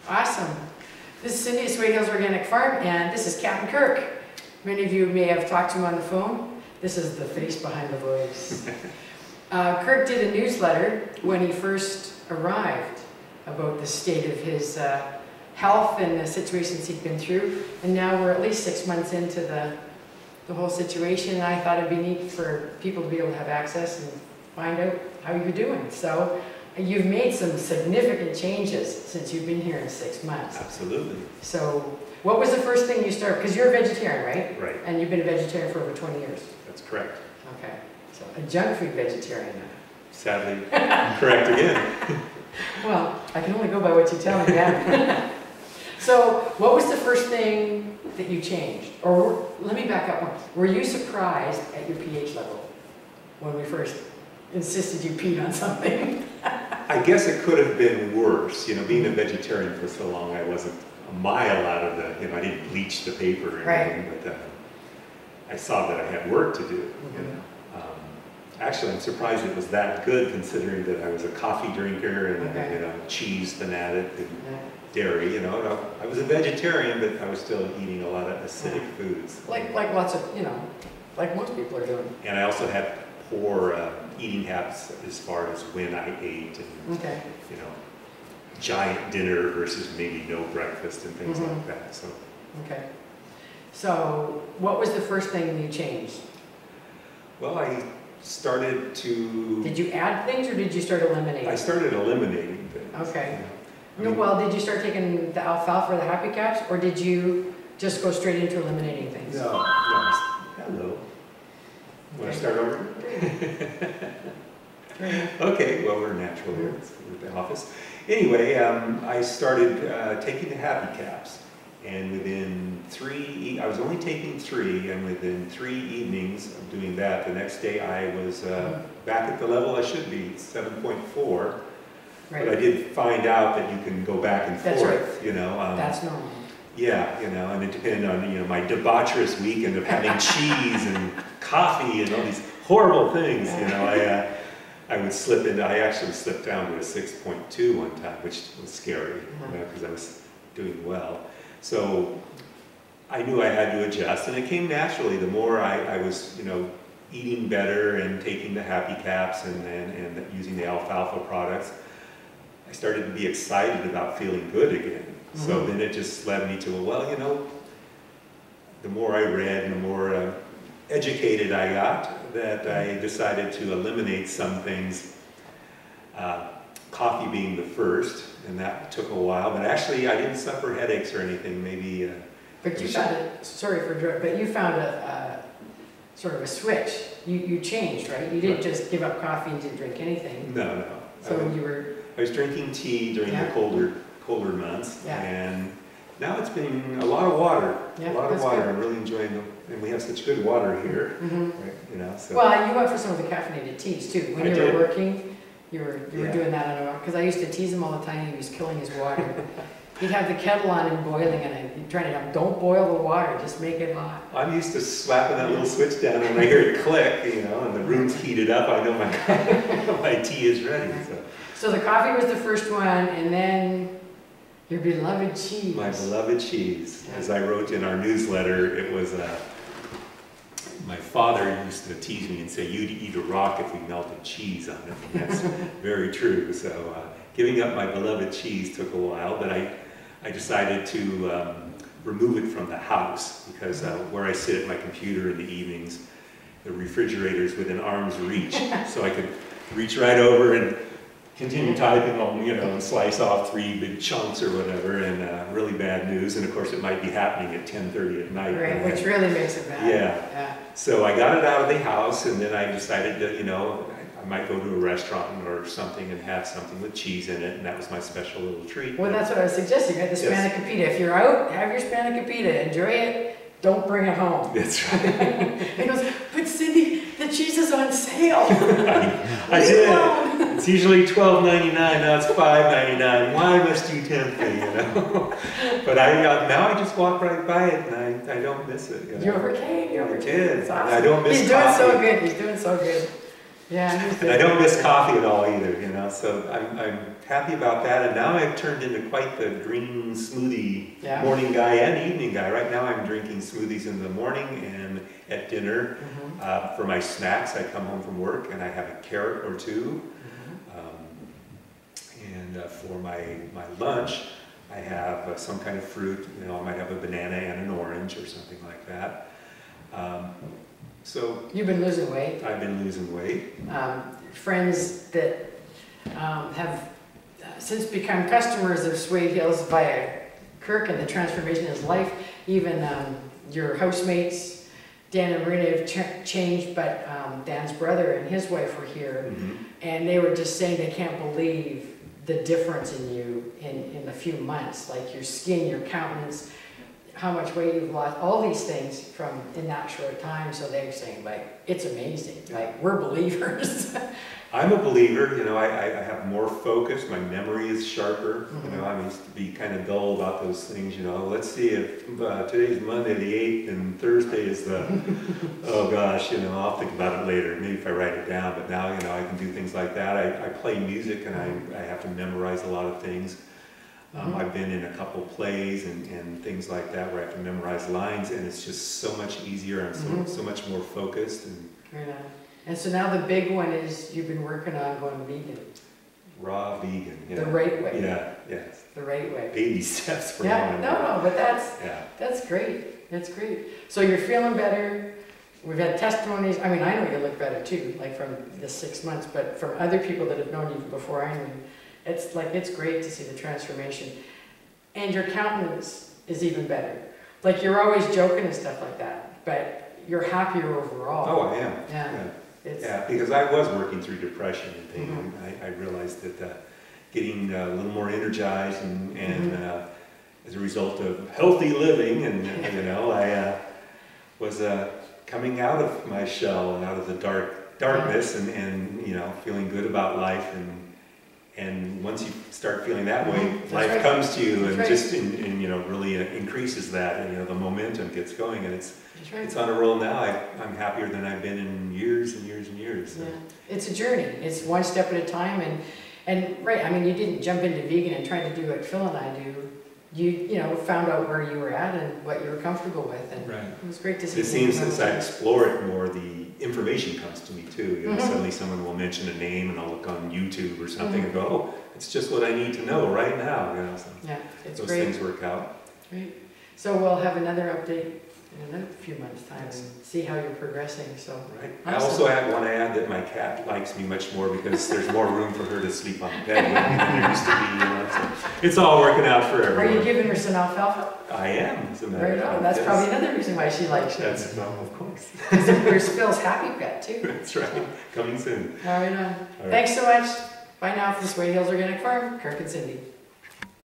Awesome. This is Cindy at Suede Hills Organic Farm, and this is Captain Kirk. Many of you may have talked to him on the phone. This is the face behind the voice. Kirk did a newsletter when he first arrived about the state of his health and the situations he'd been through. And now we're at least 6 months into the whole situation, and I thought it'd be neat for people to be able to have access and find out how you're doing. So you've made some significant changes since you've been here in 6 months. Absolutely. So what was the first thing you started? Because you're a vegetarian, right? Right. And you've been a vegetarian for over 20 years. That's correct. Okay. So a junk food vegetarian now. Sadly, correct again. Well, I can only go by what you tell me, yeah. So what was the first thing that you changed? Or let me back up one. Were you surprised at your pH level when we first insisted you peed on something? I guess it could have been worse. You know, being a vegetarian for so long, I wasn't a mile out of the, you know, I didn't bleach the paper or anything, but I saw that I had work to do, you know. Actually, I'm surprised it was that good considering that I was a coffee drinker and, you know, cheese fanatic and dairy, you know. I was a vegetarian, but I was still eating a lot of acidic foods. Like lots of, you know, like most people are doing. And I also had poor eating habits as far as when I ate and, you know, giant dinner versus maybe no breakfast and things like that. So. Okay. So what was the first thing you changed? Well, I started to... Did you add things or did you start eliminating? I started eliminating things. Okay. You know? Well, did you start taking the alfalfa or the Happy Caps, or did you just go straight into eliminating things? No. Hello. Want to start over? Okay, well, we're natural here. We're at the office. Anyway, I started taking the Happy Caps. And within I was only taking 3, and within 3 evenings of doing that, the next day I was back at the level I should be, 7.4. Right. But I did find out that you can go back and forth, you know. That's normal. Yeah, you know, and it depended on, you know, my debaucherous weekend of having cheese and coffee and all these horrible things, you know. I would slip into, I actually slipped down to a 6.2 one time, which was scary, because I was doing well. So I knew I had to adjust, and it came naturally. The more I was, you know, eating better and taking the Happy Caps and using the alfalfa products, I started to be excited about feeling good again. So then it just led me to, well, you know, the more I read and the more educated I got, that I decided to eliminate some things, coffee being the first, and that took a while. But actually, I didn't suffer headaches or anything. Maybe. But you found it. Sorry for interrupting. But you found a sort of a switch. You changed, right? You didn't just give up coffee and didn't drink anything. No. So you were. I was drinking tea during the colder months, and now it's been a lot of water. A lot of water. Good. I'm really enjoying them, and we have such good water here. Right, you know. So. Well, you went for some of the caffeinated teas too. When you were working, you were doing that on a, because I used to tease him all the time. He was killing his water. He'd have the kettle on and boiling, and I'd try to have, don't boil the water, just make it hot. I'm used to slapping that little switch down, and I hear it click, you know, and the room's heated up. I know my tea is ready. So the coffee was the first one, and then your beloved cheese. My beloved cheese. As I wrote in our newsletter, it was, my father used to tease me and say, you'd eat a rock if we melted cheese on it. And that's very true. So giving up my beloved cheese took a while, but I decided to remove it from the house because where I sit at my computer in the evenings, the refrigerator's within arm's reach. So I could reach right over and continue typing on, you know, and slice off 3 big chunks or whatever, and really bad news. And of course, it might be happening at 10:30 at night. Right, which really makes it bad. Yeah. So I got it out of the house, and then I decided that, you know, I might go to a restaurant or something and have something with cheese in it, and that was my special little treat. Well, that's what I was suggesting, right? The spanakopita. If you're out, have your spanakopita, enjoy it, don't bring it home. That's right. He goes, but Cindy, the cheese is on sale. I did. It's usually $12.99, now it's $5.99. Why must you tempt me, you know? But now I just walk right by it, and I don't miss it. You know? You overcame. It's awesome. I don't miss coffee. He's doing so good. Yeah. And I don't miss coffee at all either, you know. So I'm happy about that. And now I've turned into quite the green smoothie Yeah. morning guy and evening guy. Right now I'm drinking smoothies in the morning and at dinner. For my snacks, I come home from work and I have a carrot or two. And for my lunch, I have some kind of fruit. You know, I might have a banana and an orange or something like that. So You've been losing weight. I've been losing weight. Friends that have since become customers of Suede Hills via Kirk and the transformation in his life, even your housemates, Dan and Marina have changed, but Dan's brother and his wife were here, and they were just saying they can't believe the difference in you in a few months, like your skin, your countenance, how much weight you've lost, all these things from in that short time. So they're saying, like, it's amazing, like, we're believers. I'm a believer, you know, I have more focus, my memory is sharper, you know, I used to be kind of dull about those things, you know, let's see if today's Monday the 8th and Thursday is the, oh gosh, you know, I'll think about it later, maybe if I write it down, but now, you know, I can do things like that. I play music and I have to memorize a lot of things. I've been in a couple plays and things like that where I have to memorize lines, and it's just so much easier, I'm so much more focused. And so now the big one is you've been working on going vegan. Raw vegan. Yeah. The right way. Yeah, yeah. The right way. Baby steps for Yeah, one. no, but that's great. That's great. So you're feeling better. We've had testimonies. I mean, I know you look better too, like from the 6 months, but from other people that have known you before I knew you, it's like, it's great to see the transformation. And your countenance is even better. Like, you're always joking and stuff like that, but you're happier overall. Oh, I am. Yeah. Yeah, because I was working through depression and things, and I realized that getting a little more energized and as a result of healthy living, and you know, I was coming out of my shell and out of the darkness, and you know, feeling good about life, and once you start feeling that way, life comes to you, and just you know, really increases that, and you know, the momentum gets going, and it's on a roll now. I'm happier than I've been in years and years and years. So. Yeah. It's a journey. It's one step at a time, and right. I mean, you didn't jump into vegan and try to do what Phil and I do. You know, found out where you were at and what you were comfortable with, and it was great to see. It seems as I explore it more, the information comes to me too. You know, suddenly someone will mention a name, and I'll look on YouTube or something and go, "Oh, it's just what I need to know right now." You know, so it's those great. things work out. Great. So we'll have another update in a few months' time and see how you're progressing. So I also want to add that my cat likes me much more because there's more room for her to sleep on the bed with me than there used to be. You know, so it's all working out for everyone. Are you giving her some alfalfa? I am, as a matter of fact. That's probably another reason why she likes you. That's of course. Because there's Phil's happy pet too. That's right. Coming soon. All right. Thanks so much. Bye now for the Suede Hills Organic Farm, Kirk and Cindy.